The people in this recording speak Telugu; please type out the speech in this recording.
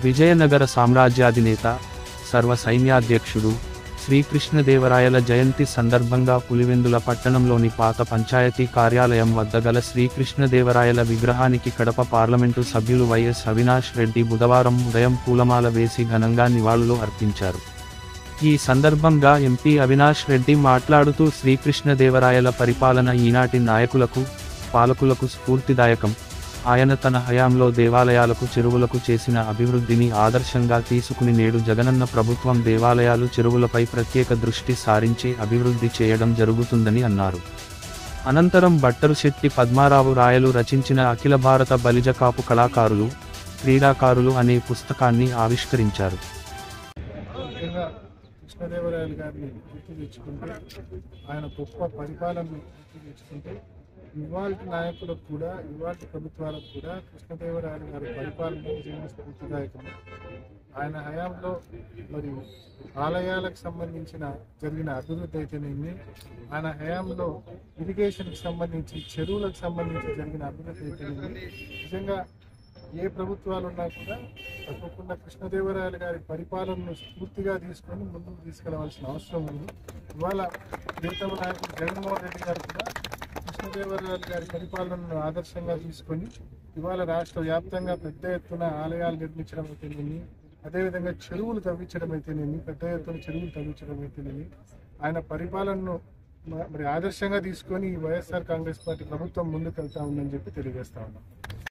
విజయనగర సామ్రాజ్యాధినేత సర్వ సైన్యాధ్యక్షుడు శ్రీకృష్ణదేవరాయల జయంతి సందర్భంగా పులివెందుల పట్టణంలోని పాత పంచాయతీ కార్యాలయం వద్ద గల శ్రీకృష్ణదేవరాయల విగ్రహానికి కడప పార్లమెంటు సభ్యులు వైఎస్ అవినాష్ రెడ్డి బుధవారం ఉదయం పూలమాల వేసి ఘనంగా నివాళులు అర్పించారు. ఈ సందర్భంగా ఎంపీ అవినాష్ రెడ్డి మాట్లాడుతూ శ్రీకృష్ణదేవరాయల పరిపాలన ఈనాటి నాయకులకు, పాలకులకు స్ఫూర్తిదాయకం. ఆయన తన హయాంలో దేవాలయాలకు, చెరువులకు చేసిన అభివృద్ధిని ఆదర్శంగా తీసుకుని నేడు జగనన్న ప్రభుత్వం దేవాలయాలు, చెరువులపై ప్రత్యేక దృష్టి సారించి అభివృద్ధి చేయడం జరుగుతుందని అన్నారు. అనంతరం భట్టరుశెట్టి పద్మారావు రాయలు రచించిన అఖిల భారత బలిజ కాపు కళాకారులు, క్రీడాకారులు అనే పుస్తకాన్ని ఆవిష్కరించారు. కృష్ణదేవరాయలు గారిని గుర్తు తెచ్చుకుంటే, ఆయన గొప్ప పరిపాలనను గుర్తు తెచ్చుకుంటే, ఇవాళ నాయకులకు కూడా, ఇవాళ ప్రభుత్వాలకు కూడా కృష్ణదేవరాయలు గారి పరిపాలన నిజంగా స్ఫూర్తిదాయకం. ఆయన హయాంలో మరి ఆలయాలకు సంబంధించిన జరిగిన అభివృద్ధి అయితేనేమి, ఆయన హయాంలో ఇరిగేషన్కి సంబంధించి, చెరువులకు సంబంధించి జరిగిన అభివృద్ధి అయితేనేమి, నిజంగా ఏ ప్రభుత్వాలు ఉన్నా కూడా తప్పకుండా కృష్ణదేవరాయలు గారి పరిపాలనను స్ఫూర్తిగా తీసుకొని ముందుకు తీసుకెళ్లవలసిన అవసరం ఉంది. ఇవాళ ప్రియతమ నాయకుడు జగన్మోహన్ రెడ్డి గారు కూడా కృష్ణదేవరాయలు గారి పరిపాలనను ఆదర్శంగా తీసుకొని ఇవాళ రాష్ట్ర వ్యాప్తంగా పెద్ద ఎత్తున ఆలయాలు నిర్మించడం అయితేనేమి, అదేవిధంగా చెరువులు తవ్వించడం అయితేనేమి, పెద్ద ఎత్తున చెరువులు తవ్వించడం అయితేనేమి, ఆయన పరిపాలనను మరి ఆదర్శంగా తీసుకొని వైఎస్ఆర్ కాంగ్రెస్ పార్టీ ప్రభుత్వం ముందుకు వెళ్తా ఉందని చెప్పి తెలియజేస్తా ఉన్నాం.